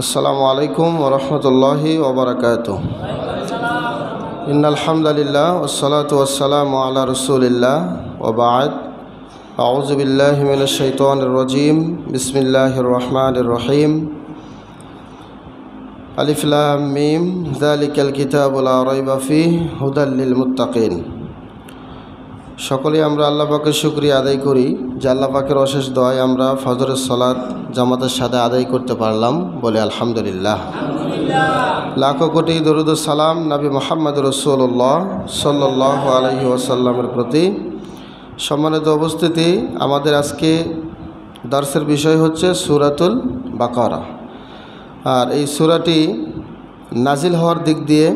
আসসালামু আলাইকুম ওয়া রাহমাতুল্লাহি ওয়া বারাকাতুহু। ইন্নাল হামদালিল্লাহ ওয়াসসালাতু ওয়াসসালামু আলা রাসূলিল্লাহ ওয়া বা'দ। আউযু বিল্লাহি মিনাশ শাইতানির রাজীম। বিসমিল্লাহির রহমানির রহিম। আলিফ লাম মিম যালিকাল কিতাবু লা রাইবা ফীহি হুদাল লিল মুত্তাকিন। সকলেই আমরা আল্লাহ পাকের শুকরিয়া আদায় করি যে আল্লাহ পাকের অশেষ দয়ায় আমরা ফজরের সালাত জামাতের সাথে আদায় করতে পারলাম, বলে আলহামদুলিল্লাহ। লাখো কোটি দরুদ ও সালাম নবী মুহাম্মদ রাসূলুল্লাহ সাল্লাল্লাহু আলাইহি ওয়াসাল্লামের প্রতি। সম্মানিত উপস্থিতি, আমাদের আজকে দর্সের বিষয় হচ্ছে সূরাতুল বাকারা। আর এই সূরাটি নাজিল হওয়ার দিক দিয়ে,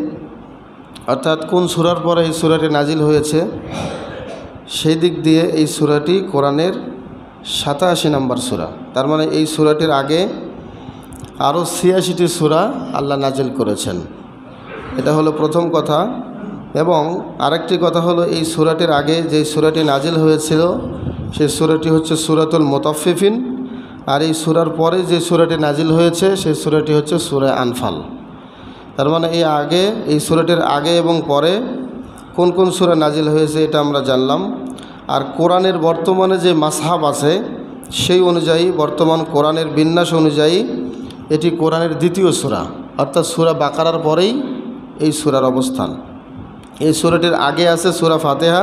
অর্থাৎ কোন সূরার পরে এই সূরাটি নাজিল হয়েছে সেই দিক দিয়ে এই সূরাটি কোরআনের 87 নম্বর সূরা। তার মানে এই সূরাটির আগে আরও 86টি সূরা আল্লাহ নাজিল করেছেন। এটা হলো প্রথম কথা। এবং আরেকটি কথা হলো, এই সূরাটির আগে যে সূরাটি নাজিল হয়েছিল সেই সূরাটি হচ্ছে সূরাতুল মুতাফফিফিন। আর এই সূরার পরে যে সূরাটি নাজিল হয়েছে সেই সূরাটি হচ্ছে সূরা আনফাল। তার মানে এই সূরাটির আগে এবং পরে কোন কোন সূরা নাজিল হয়েছে এটা আমরা জানলাম। আর কোরআনের বর্তমানে যে মাসহাব আছে সেই অনুযায়ী, বর্তমান কোরআনের বিন্যাস অনুযায়ী এটি কোরআনের দ্বিতীয় সূরা, অর্থাৎ সূরা বাকারার পরেই এই সূরার অবস্থান। এই সূরাটির আগে আছে সূরা ফাতিহা,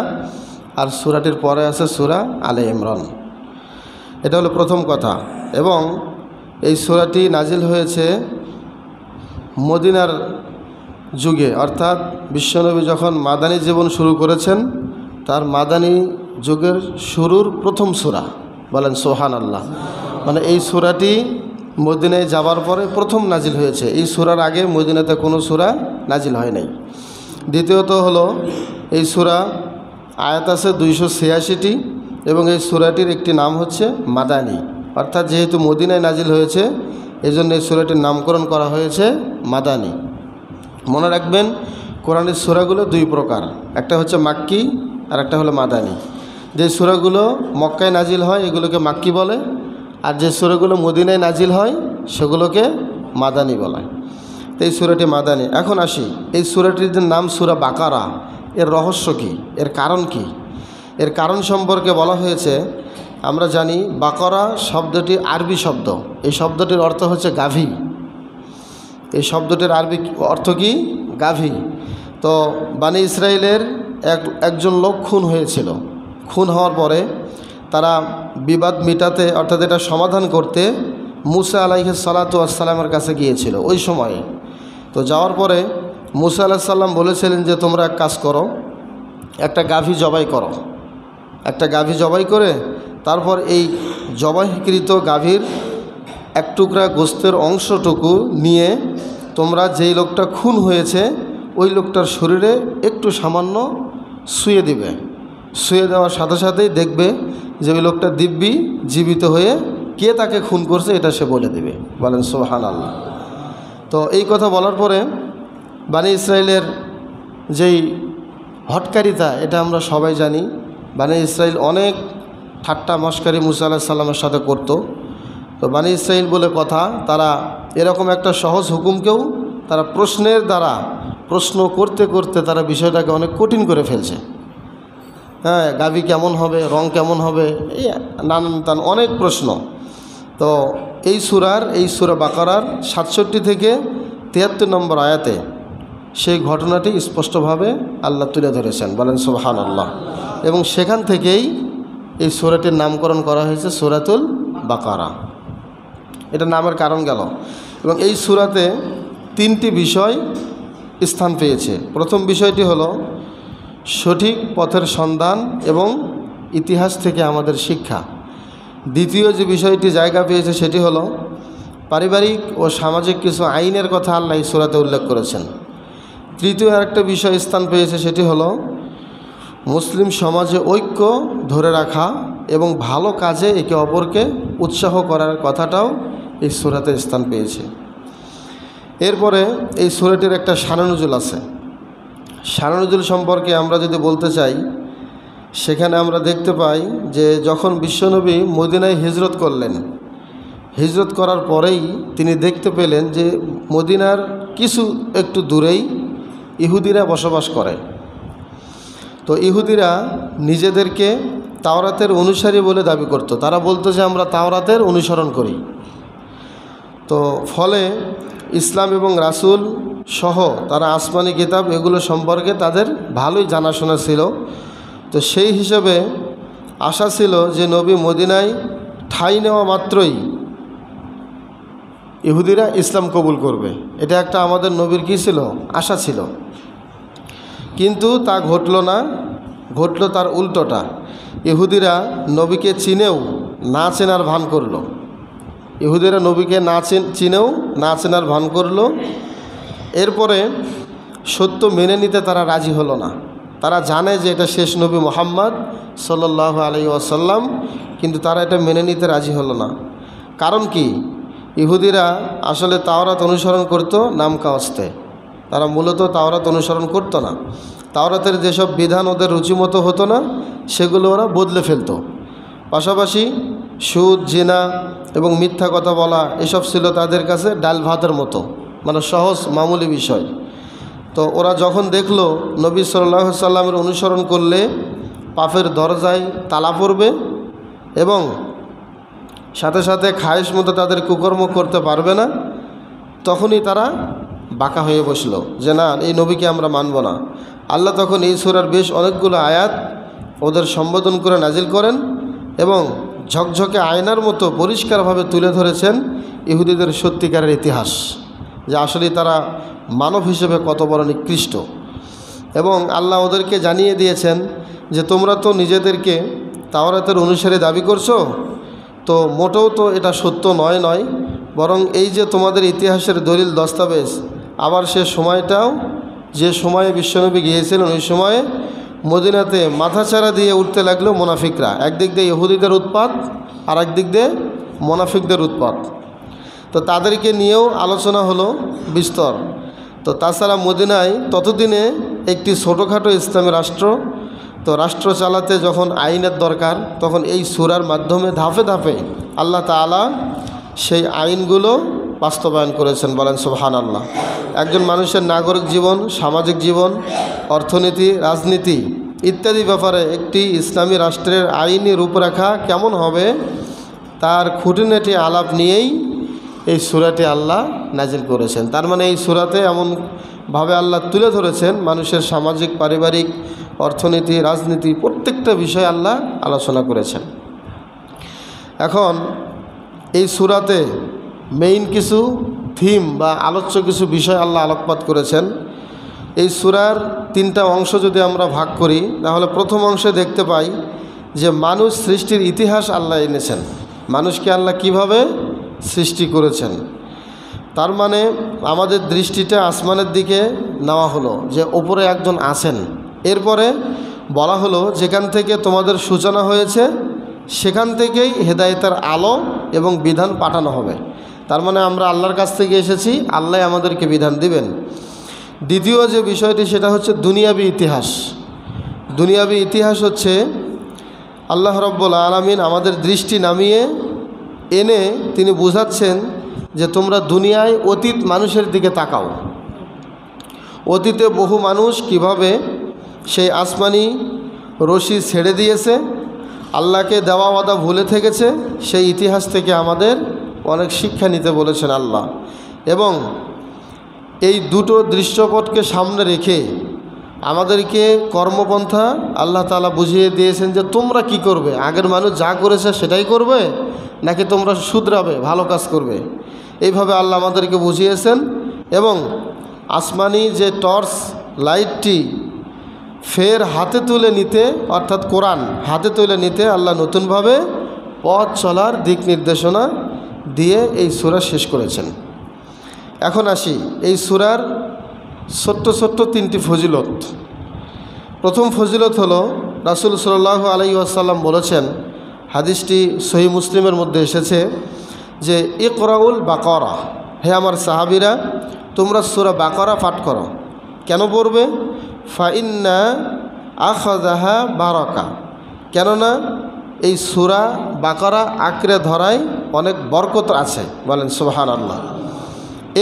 আর সূরাটির পরে আছে সূরা আলে ইমরান। এটা হলো প্রথম কথা। এবং এই সূরাটি নাজিল হয়েছে মদিনার যুগে, অর্থাৎ বিশ্বনবী যখন মাদানী জীবন শুরু করেছেন তার মাদানী যুগের শুরুর প্রথম সূরা, বলেন সুবহানাল্লাহ। মানে এই সূরাটি মদিনায় যাবার পরে প্রথম নাজিল হয়েছে। এই সূরার আগে মদিনাতে কোনো সূরা নাজিল হয় নাই। দ্বিতীয়ত হলো, এই সূরা আয়াত আছে 286টি এবং এই সূরাটির একটি নাম হচ্ছে মাদানী, অর্থাৎ যেহেতু মদিনায় নাজিল হয়েছে এই জন্য এই সূরাটির নামকরণ করা হয়েছে মাদানী। মনে রাখবেন, কোরআনের সূরাগুলো দুই প্রকার, একটা হচ্ছে মাক্কি আর একটা হলো মাদানী। যে সূরাগুলো মক্কায় নাজিল হয় এগুলোকে মাক্কি বলে, আর যে সূরাগুলো মদিনায় নাজিল হয় সেগুলোকে মাদানী বলে। তো এই সূরাটি মাদানী। এখন আসি, এই সূরাটির যে নাম সূরা বাকারা, এর রহস্য কী, এর কারণ কী? এর কারণ সম্পর্কে বলা হয়েছে। আমরা জানি বাকারা শব্দটি আরবি শব্দ। এই শব্দটির অর্থ হচ্ছে গাভী। এই শব্দটির আরবি অর্থ কি? গাভী। তো বানি ইসরায়েলের একজন লোক খুন হয়েছিল। খুন হওয়ার পরে তারা বিবাদ মিটাতে, অর্থাৎ এটা সমাধান করতে মুসা আলাইহিস সালাতু ওয়াসসালামের কাছে গিয়েছিল ওই সময়ে। তো যাওয়ার পরে মুসা আলাইহিস সালাম বলেছিলেন যে তোমরা এক কাজ করো, একটা গাভী জবাই করো। একটা গাভী জবাই করে তারপর এই জবাইকৃত গাভীর এক টুকরা গোস্তের অংশটুকু নিয়ে তোমরা যেই লোকটা খুন হয়েছে ওই লোকটার শরীরে একটু সামান্য শুয়ে দিবে। শুয়ে দেওয়ার সাথে সাথেই দেখবে যে ওই লোকটা দিব্যি জীবিত হয়ে কে তাকে খুন করছে এটা সে বলে দেবে। বলেন সুবহানাল্লাহ। তো এই কথা বলার পরে বানি ইসরায়েলের যেই হটকারিতা, এটা আমরা সবাই জানি। বানি ইসরায়েল অনেক ঠাট্টা মশকারি মুসা আলাইহিস সালামের সাথে করত। তো বানি ইসরায়েল বলে কথা, তারা এরকম একটা সহজ হুকুমকেও তারা প্রশ্নের দ্বারা, প্রশ্ন করতে করতে তারা বিষয়টাকে অনেক কঠিন করে ফেলছে। হ্যাঁ, গাভী কেমন হবে, রং কেমন হবে, এই নানান অনেক প্রশ্ন। তো এই সূরা বাকারার 67 থেকে 73 নম্বর আয়াতে সেই ঘটনাটি স্পষ্টভাবে আল্লাহ তুলে ধরেছেন। বলেন সুবহানাল্লাহ। এবং সেখান থেকেই এই সূরাটির নামকরণ করা হয়েছে সূরাতুল বাকারা। এটা নামের কারণ গেল। এবং এই সূরাতে 3টি বিষয় স্থান পেয়েছে। প্রথম বিষয়টি হলো সঠিক পথের সন্ধান এবং ইতিহাস থেকে আমাদের শিক্ষা। দ্বিতীয় যে বিষয়টি জায়গা পেয়েছে সেটি হলো পারিবারিক ও সামাজিক কিছু আইনের কথা আল্লাহ এই সূরাতে উল্লেখ করেছেন। তৃতীয় আরেকটা বিষয় স্থান পেয়েছে, সেটি হলো মুসলিম সমাজে ঐক্য ধরে রাখা এবং ভালো কাজে একে অপরকে উৎসাহ করার কথাটাও এই সূরাতে স্থান পেয়েছে। এরপরে এই সূরাটির একটা শানুজুল আছে। শানুজুল সম্পর্কে আমরা যদি বলতে চাই, সেখানে আমরা দেখতে পাই যে যখন বিশ্বনবী মদিনায় হিজরত করলেন, হিজরত করার পরেই তিনি দেখতে পেলেন যে মদিনার কিছু একটু দূরেই ইহুদিরা বসবাস করে। তো ইহুদিরা নিজেদেরকে তাওরাতের অনুসারী বলে দাবি করত। তারা বলতো যে আমরা তাওরাতের অনুসরণ করি। তো ফলে ইসলাম এবং রাসূল সহ তারা আসমানি কিতাব এগুলো সম্পর্কে তাদের ভালোই জানাশোনা ছিল। তো সেই হিসেবে আশা ছিল যে নবী মদিনায় ঠাঁই নেওয়া মাত্রই ইহুদিরা ইসলাম কবুল করবে। এটা একটা আমাদের নবীর কী ছিল? আশা ছিল। কিন্তু তা ঘটল না, ঘটল তার উল্টোটা। ইহুদিরা নবীকে চিনেও না চেনার ভান করল। ইহুদিরা নবীকে চিনেও না চেনার ভান করল। এরপরে সত্য মেনে নিতে তারা রাজি হলো না। তারা জানে যে এটা শেষ নবী মুহাম্মদ সাল্লাল্লাহু আলাইহি ওয়াসাল্লাম, কিন্তু তারা এটা মেনে নিতে রাজি হলো না। কারণ কি? ইহুদিরা আসলে তাওরাত অনুসরণ করত নাম কাওয়াস্তে। তারা মূলত তাওরাত অনুসরণ করত না। তাওরাতের যেসব বিধান ওদের রুচিমতো হতো না সেগুলো ওরা বদলে ফেলতো। পাশাপাশি সুদ, জিনা এবং মিথ্যা কথা বলা এসব ছিল তাদের কাছে ডাল ভাতের মতো, মানে সহজ মামুলি বিষয়। তো ওরা যখন দেখলো নবী সাল্লাল্লাহু আলাইহি সাল্লামের অনুসরণ করলে পাপের দরজায় তালা পড়বে এবং সাথে সাথে খায়েশ মতো তাদের কুকর্ম করতে পারবে না, তখনই তারা বাঁকা হয়ে বসলো যে না, এই নবীকে আমরা মানব না। আল্লাহ তখন এই সূরার বেশ অনেকগুলো আয়াত ওদের সম্বোধন করে নাজিল করেন এবং ঝকঝকে আয়নার মতো পরিষ্কারভাবে তুলে ধরেছেন ইহুদিদের সত্যিকারের ইতিহাস, যে আসলে তারা মানব হিসেবে কত বড় নিকৃষ্ট। এবং আল্লাহ ওদেরকে জানিয়ে দিয়েছেন যে তোমরা তো নিজেদেরকে তাওরাতের অনুসারে দাবি করছো, তো মোটেও তো এটা সত্য নয়, বরং এই যে তোমাদের ইতিহাসের দলিল দস্তাবেজ, আবার সে সময়টাও যে সময়ে বিশ্বনবী গিয়েছিলেন ওই সময়ে মদিনাতে মাথাচাড়া দিয়ে উঠতে লাগলো মুনাফিকরা। একদিক দিয়ে ইহুদিদের উৎপাত আর একদিক দিয়ে মুনাফিকদের উৎপাত। তো তাদেরকে নিয়েও আলোচনা হলো বিস্তর। তো তাছাড়া মদিনায় ততদিনে একটি ছোটোখাটো ইসলামী রাষ্ট্র, তো রাষ্ট্র চালাতে যখন আইনের দরকার তখন এই সূরার মাধ্যমে ধাপে ধাপে আল্লাহ তাআলা সেই আইনগুলো বাস্তবায়ন করেছেন। বলেন সুবহানাল্লাহ। একজন মানুষের নাগরিক জীবন, সামাজিক জীবন, অর্থনীতি, রাজনীতি ইত্যাদি ব্যাপারে একটি ইসলামী রাষ্ট্রের আইনি রূপরেখা কেমন হবে তার খুঁটিনাটি আলাপ নিয়েই এই সূরাটি আল্লাহ নাজিল করেছেন। তার মানে এই সূরাতে এমনভাবে আল্লাহ তুলে ধরেছেন মানুষের সামাজিক, পারিবারিক, অর্থনীতি, রাজনীতি প্রত্যেকটা বিষয় আল্লাহ আলোচনা করেছেন। এখন এই সূরাতে মেইন কিছু থিম বা আলোচ্য কিছু বিষয় আল্লাহ আলোকপাত করেছেন। এই সূরার তিনটা অংশ যদি আমরা ভাগ করি তাহলে প্রথম অংশে দেখতে পাই যে মানুষ সৃষ্টির ইতিহাস আল্লাহ এনেছেন, মানুষকে আল্লাহ কিভাবে সৃষ্টি করেছেন। তার মানে আমাদের দৃষ্টিটা আসমানের দিকে নেওয়া হলো যে ওপরে একজন আছেন। এরপরে বলা হলো যেখান থেকে তোমাদের সূচনা হয়েছে সেখান থেকেই হেদায়েতের আলো এবং বিধান পাঠানো হবে। তার মানে আমরা আল্লাহর কাছ থেকে এসেছি, আল্লাহ আমাদেরকে বিধান দিবেন। দ্বিতীয় যে বিষয়টি সেটা হচ্ছে দুনিয়াবি ইতিহাস। দুনিয়াবি ইতিহাস হচ্ছে আল্লাহ রাব্বুল আলামিন আমাদের দৃষ্টি নামিয়ে এনে তিনি বুঝাচ্ছেন যে তোমরা দুনিয়ায় অতীত মানুষের দিকে তাকাও। অতীতে বহু মানুষ কিভাবে সেই আসমানি রশি ছেড়ে দিয়েছে, আল্লাহকে দেওয়া ওয়াদা ভুলে থেকেছে, সেই ইতিহাস থেকে আমাদের অনেক শিক্ষা নিতে বলেছেন আল্লাহ। এবং এই দুটো দৃশ্যপটকে সামনে রেখে আমাদেরকে কর্মপন্থা আল্লাহ তাআলা বুঝিয়ে দিয়েছেন যে তোমরা কি করবে, আগের মানুষ যা করেছে সেটাই করবে নাকি তোমরা শুধরাবে, ভালো কাজ করবে। এইভাবে আল্লাহ আমাদেরকে বুঝিয়েছেন। এবং আসমানি যে টর্চ লাইটটি ফের হাতে তুলে নিতে, অর্থাৎ কোরআন হাতে তুলে নিতে আল্লাহ নতুনভাবে পথ চলার দিক নির্দেশনা দিয়ে এই সূরা শেষ করেছেন। এখন আসি এই সূরার ছোট্ট ছোট্ট তিনটি ফজিলত। প্রথম ফজিলত হলো রাসূল সাল্লাল্লাহু আলাইহি ওয়াসাল্লাম বলেছেন, হাদিসটি সহিহ মুসলিমের মধ্যে এসেছে যে ইকরাউল বাকারা, হে আমার সাহাবীরা তোমরা সূরা বাকারা পাঠ করো। কেন পড়বে? ফাইন্না আখাযাহা বারাকা, কেননা এই সূরা বাকারা আঁকড়ে ধরায় অনেক বরকত আছে, বলেন সুবহানাল্লাহ।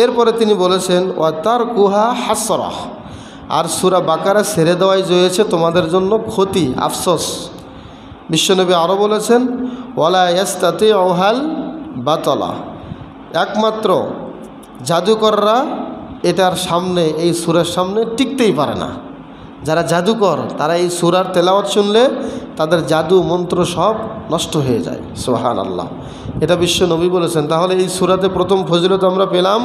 এরপরে তিনি বলেছেন ওয়া তারকুহা হাসরাহ, আর সূরা বাকারা ছেড়ে দেওয়াই রয়েছে তোমাদের জন্য ক্ষতি, আফসোস। বিশ্বনবী আরও বলেছেন ওয়ালা ইয়াস্তাতিউহাল বাতলা, একমাত্র জাদুকররা এটার সামনে, এই সূরার সামনে টিকতেই পারে না। যারা জাদুকর তারা এই সূরার তেলাওয়াত শুনলে তাদের জাদু মন্ত্র সব নষ্ট হয়ে যায়। সুবহানাল্লাহ, এটা বিশ্ব নবী বলেছেন। তাহলে এই সূরাতে প্রথম ফজিলত আমরা পেলাম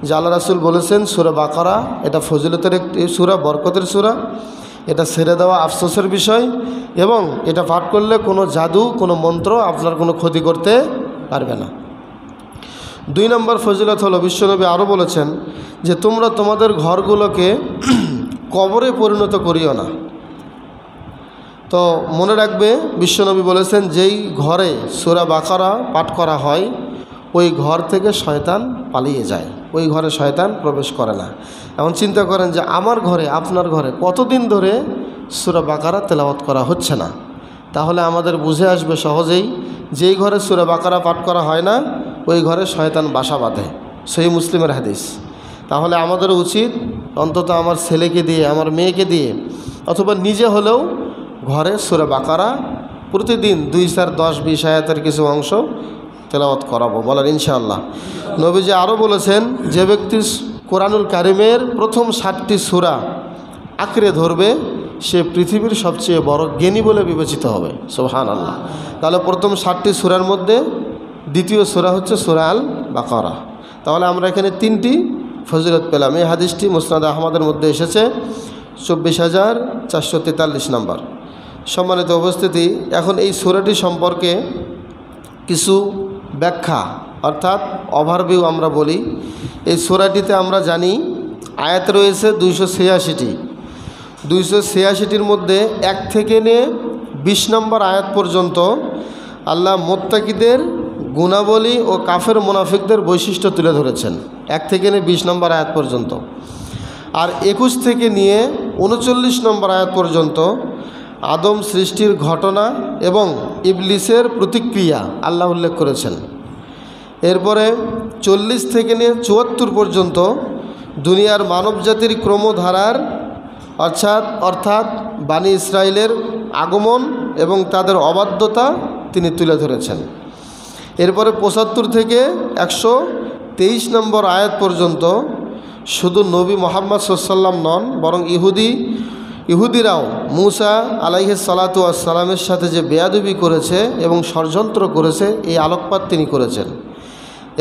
যে আল্লাহ রাসূল বলেছেন সূরা বাকারা এটা ফজিলতের একটি সূরা, বরকতের সূরা, এটা ছেড়ে দেওয়া আফসোসের বিষয়, এবং এটা পাঠ করলে কোনো জাদু কোনো মন্ত্র আপনার কোনো ক্ষতি করতে পারবে না। 2 নম্বর ফজিলত হলো বিশ্বনবী আরও বলেছেন যে তোমরা তোমাদের ঘরগুলোকে কবরে পরিণত করিও না। তো মনে রাখবে বিশ্বনবী বলেছেন যেই ঘরে সূরা বাকারা পাঠ করা হয় ওই ঘর থেকে শয়তান পালিয়ে যায়, ওই ঘরে শয়তান প্রবেশ করে না। এখন চিন্তা করেন যে আমার ঘরে আপনার ঘরে কতদিন ধরে সূরা বাকারা তেলাওয়াত করা হচ্ছে না, তাহলে আমাদের বুঝে আসবে সহজেই যেই ঘরে সূরা বাকারা পাঠ করা হয় না ওই ঘরে শয়তান বাসা বাঁধে, সহিহ মুসলিমের হাদিস। তাহলে আমাদের উচিত অন্তত আমার ছেলেকে দিয়ে, আমার মেয়েকে দিয়ে, অথবা নিজে হলেও ঘরে সূরা বাকারা প্রতিদিন 2, 4, 10, 20 আয়াতের কিছু অংশ তেলাওয়াত করাবো, বলেন ইনশাআল্লাহ। নবীজি আরও বলেছেন যে ব্যক্তি কোরআনুল কারিমের প্রথম 7টি সূরা আঁকড়ে ধরবে সে পৃথিবীর সবচেয়ে বড় জ্ঞানী বলে বিবেচিত হবে। সুবহানাল্লাহ। তাহলে প্রথম 7টি সূরার মধ্যে দ্বিতীয় সূরা হচ্ছে সূরা আল বাকারা। তাহলে আমরা এখানে 3টি ফজিলত পেলাম। এই হাদিসটি মুসনাদ আহমদের মধ্যে এসেছে 24,443 নম্বর। সম্মানিত উপস্থিতি, এখন এই সূরাটি সম্পর্কে কিছু ব্যাখ্যা অর্থাৎ ওভারভিউ আমরা বলি। এই সূরাটিতে আমরা জানি আয়াত রয়েছে 286টি। 286টির মধ্যে 1 থেকে নিয়ে 20 নম্বর আয়াত পর্যন্ত আল্লাহ মুত্তাকিদের গুণাবলী ও কাফের মুনাফিকদের বৈশিষ্ট্য তুলে ধরেছেন, 1 থেকে নিয়ে 20 নম্বর আয়াত পর্যন্ত। আর 21 থেকে নিয়ে 39 নম্বর আয়াত পর্যন্ত আদম সৃষ্টির ঘটনা এবং ইবলিসের প্রতিক্রিয়া আল্লাহ উল্লেখ করেছেন। এরপরে 40 থেকে নিয়ে 74 পর্যন্ত দুনিয়ার মানবজাতির ক্রমধারার অর্থাৎ বানি ইসরায়েলের আগমন এবং তাদের অবাধ্যতা তিনি তুলে ধরেছেন। এরপরে 75 থেকে 123 নম্বর আয়াত পর্যন্ত শুধু নবী মুহাম্মদ সাল্লাল্লাহু আলাইহি ওয়াসাল্লাম নন, বরং ইহুদিরাও মুসা আলাইহিস সালাতু ওয়াস সালামের সাথে যে বেয়াদবি করেছে এবং ষড়যন্ত্র করেছে এই আলোকপাত তিনি করেছেন।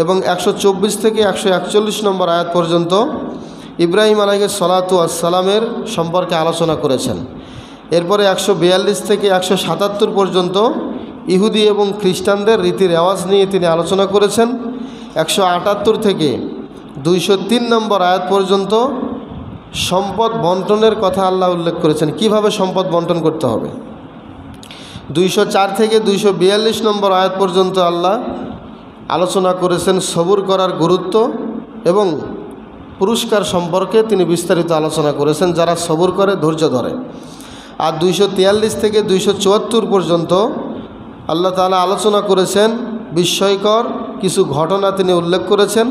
এবং 124 থেকে 141 নম্বর আয়াত পর্যন্ত ইব্রাহিম আলাইহিস সালাতু ওয়াস সালামের সম্পর্কে আলোচনা করেছেন। এরপরে 142 থেকে 177 পর্যন্ত ইহুদি এবং খ্রিস্টানদের রীতি রেওয়াজ নিয়ে তিনি আলোচনা করেছেন। 178 থেকে 203 নম্বর আয়াত পর্যন্ত সম্পদ বন্টনের কথা আল্লাহ উল্লেখ করেছেন, কিভাবে সম্পদ বন্টন করতে হবে। 204 থেকে 242 নম্বর আয়াত পর্যন্ত আল্লাহ আলোচনা করেছেন সবুর করার গুরুত্ব এবং পুরস্কার সম্পর্কে তিনি বিস্তারিত আলোচনা করেছেন যারা সবুর করে, ধৈর্য ধরে। আর 243 থেকে 274 পর্যন্ত আল্লাহ তাআলা আলোচনা করেছেন বিস্ময়কর কিছু ঘটনা তিনি উল্লেখ করেছেন,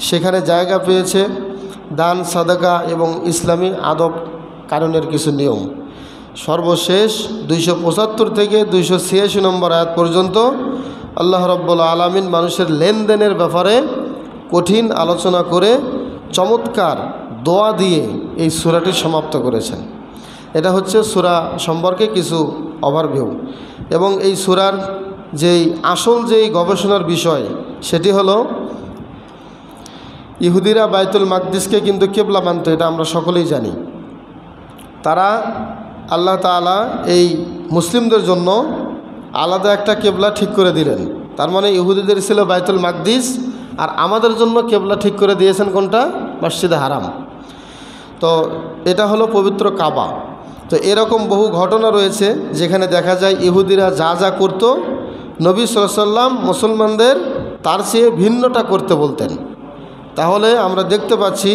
সেখানে জায়গা পেয়েছে দান, সাদাকা এবং ইসলামী আদব কানুনের কিছু নিয়ম। সর্বশেষ 275 থেকে 286 নম্বর আয়াত পর্যন্ত আল্লাহ রাব্বুল আলামিন মানুষের লেনদেনের ব্যাপারে কঠিন আলোচনা করে চমৎকার দোয়া দিয়ে এই সূরাটি সমাপ্ত করেছেন। এটা হচ্ছে সূরা সম্পর্কে কিছু ওভারভিউ। এবং এই সূরার আসল যেই গবেষণার বিষয় সেটি হলো ইহুদিরা বাইতুল মাকদিসকে কিন্তু কিবলা মানত, এটা আমরা সকলেই জানি। তারা আল্লাহ তাআলা এই মুসলিমদের জন্য আলাদা একটা কিবলা ঠিক করে দিলেন। তার মানে ইহুদিদের ছিল বাইতুল মাকদিস, আর আমাদের জন্য কিবলা ঠিক করে দিয়েছেন কোনটা? মসজিদে হারাম। তো এটা হলো পবিত্র কাবা। তো এরকম বহু ঘটনা রয়েছে যেখানে দেখা যায় ইহুদিরা যা যা করত নবী সাল্লাল্লাহু আলাইহি ওয়াসাল্লাম মুসলমানদের তার চেয়ে ভিন্নটা করতে বলতেন। তাহলে আমরা দেখতে পাচ্ছি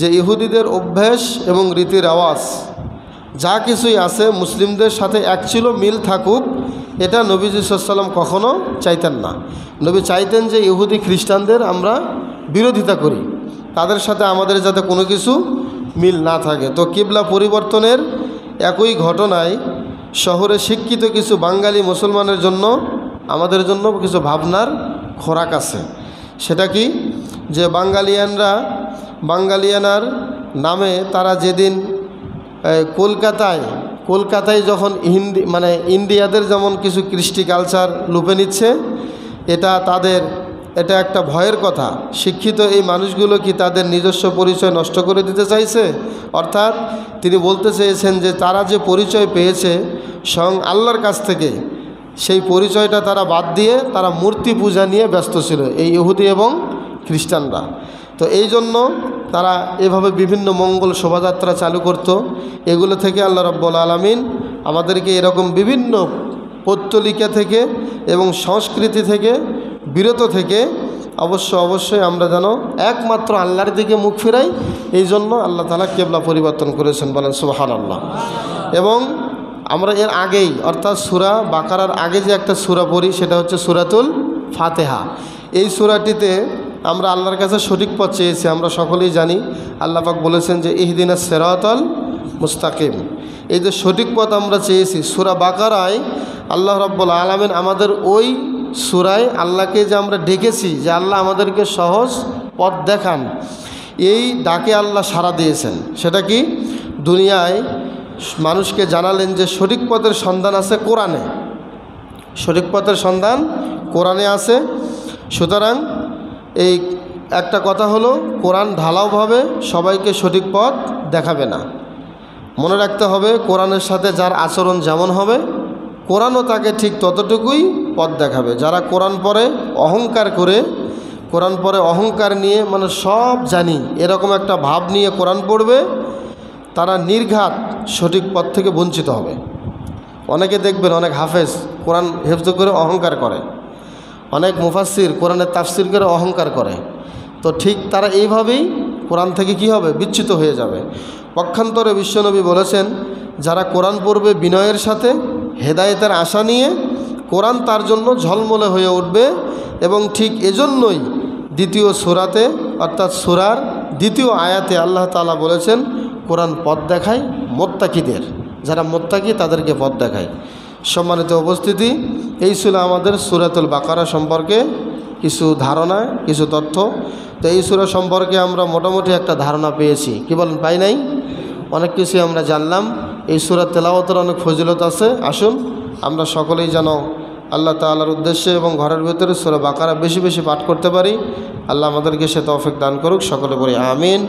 যে ইহুদিদের অভ্যাস এবং রীতির আওয়াজ যা কিছুই আছে মুসলিমদের সাথে এক ছিল, মিল থাকুক, এটা নবীজি সাল্লাল্লাহু কখনো চাইতেন না। নবী চাইতেন যে ইহুদি খ্রিস্টানদের আমরা বিরোধিতা করি, তাদের সাথে আমাদের যাতে কোনো কিছু মিল না থাকে। তো কিবলা পরিবর্তনের একই ঘটনায় শহরে শিক্ষিত কিছু বাঙালি মুসলমানের জন্য আমাদের জন্য কিছু ভাবনার খোরাক আছে। সেটা কি, যে বাঙালিয়ানার নামে তারা যেদিন কলকাতায় যখন ইন্ডিয়াদের যেমন কিছু কৃষ্টি কালচার লুপে নিচ্ছে, এটা একটা ভয়ের কথা। শিক্ষিত এই মানুষগুলো কি তাদের নিজস্ব পরিচয় নষ্ট করে দিতে চাইছে? অর্থাৎ তিনি বলতে চেয়েছেন যে তারা যে পরিচয় পেয়েছে স্বয়ং আল্লাহর কাছ থেকে, সেই পরিচয়টা তারা বাদ দিয়ে তারা মূর্তি পূজা নিয়ে ব্যস্ত ছিল, এই ইহুদি এবং খ্রিস্টানরা। তো এই জন্য তারা এভাবে বিভিন্ন মঙ্গল শোভাযাত্রা চালু করত। এগুলো থেকে আল্লাহ রাব্বুল আলামিন আমাদেরকে এরকম বিভিন্ন পৌত্তলিকা থেকে এবং সংস্কৃতি থেকে বিরত থেকে অবশ্যই আমরা যেন একমাত্র আল্লাহর দিকে মুখ ফিরাই। এই জন্য আল্লাহ তাআলা কিবলা পরিবর্তন করেছেন, বলেন সুবহানাল্লাহ। এবং আমরা এর আগেই, অর্থাৎ সূরা বাকারার আগে যে একটা সূরা পড়ি সেটা হচ্ছে সূরাতুল ফাতিহা। এই সূরাটিতে আমরা আল্লাহর কাছে সঠিক পথ চেয়েছি। আমরা সকলেই জানি আল্লাহ পাক বলেছেন যে ইহদিনাস সিরাতাল মুস্তাকিম। এই যে সঠিক পথ আমরা চেয়েছি, সূরা বাকারায় আল্লাহ রাব্বুল আলামিন আমাদের ওই সূরায় আল্লাহকে যে আমরা ডেকেছি যে আল্লাহ আমাদেরকে সহজ পথ দেখান, এই ডাকে আল্লাহ সাড়া দিয়েছেন। সেটা কি, দুনিয়ায় মানুষকে জানালেন যে সঠিক পথের সন্ধান আছে কোরআনে, সঠিক পথের সন্ধান কোরআনে আছে। সুতরাং এই একটা কথা হলো, কোরআন ঢালাওভাবে সবাইকে সঠিক পথ দেখাবে না। মনে রাখতে হবে কোরআনের সাথে যার আচরণ যেমন হবে, কোরআনও তাকে ঠিক ততটুকুই পথ দেখাবে। যারা কোরআন পড়ে অহংকার নিয়ে সব জানি এরকম একটা ভাব নিয়ে কোরআন পড়বে, তারা নির্ঘাত সঠিক পথ থেকে বঞ্চিত হবে। অনেকে দেখবেন অনেক হাফেজ কোরআন হেফজ করে অহংকার করে, অনেক মুফাসসির কোরআনের তাফসির করে অহংকার করে। তো ঠিক তারা এইভাবেই কোরআন থেকে কি হবে, বিচ্যুত হয়ে যাবে। পক্ষান্তরে বিশ্বনবী বলেছেন, যারা কোরআন পড়বে বিনয়ের সাথে, হেদায়েতের আশা নিয়ে, কোরআন তার জন্য ঝলমলে হয়ে উঠবে। এবং ঠিক এজন্যই দ্বিতীয় সূরাতে, অর্থাৎ সূরার দ্বিতীয় আয়াতে আল্লাহ তাআলা বলেছেন কোরআন পথ দেখায় মুত্তাকিদের, যারা মুত্তাকি তাদেরকে পথ দেখায়। সম্মানিত উপস্থিতি, এই ছিল আমাদের সূরাতুল বাকারা সম্পর্কে কিছু ধারণা, কিছু তথ্য। তো এই সূরা সম্পর্কে আমরা মোটামুটি একটা ধারণা পেয়েছি, কি বলেন, পাই নাই? অনেক কিছু আমরা জানলাম। এই সূরা তেলাওয়াতের অনেক ফজিলত আছে। আসুন আমরা সকলেই যেন আল্লাহ তাআলার উদ্দেশ্যে এবং ঘরের ভেতরে সূরা বাকারা বেশি বেশি পাঠ করতে পারি। আল্লাহ আমাদেরকে সে তৌফিক দান করুক। সকলে বলি আমিন।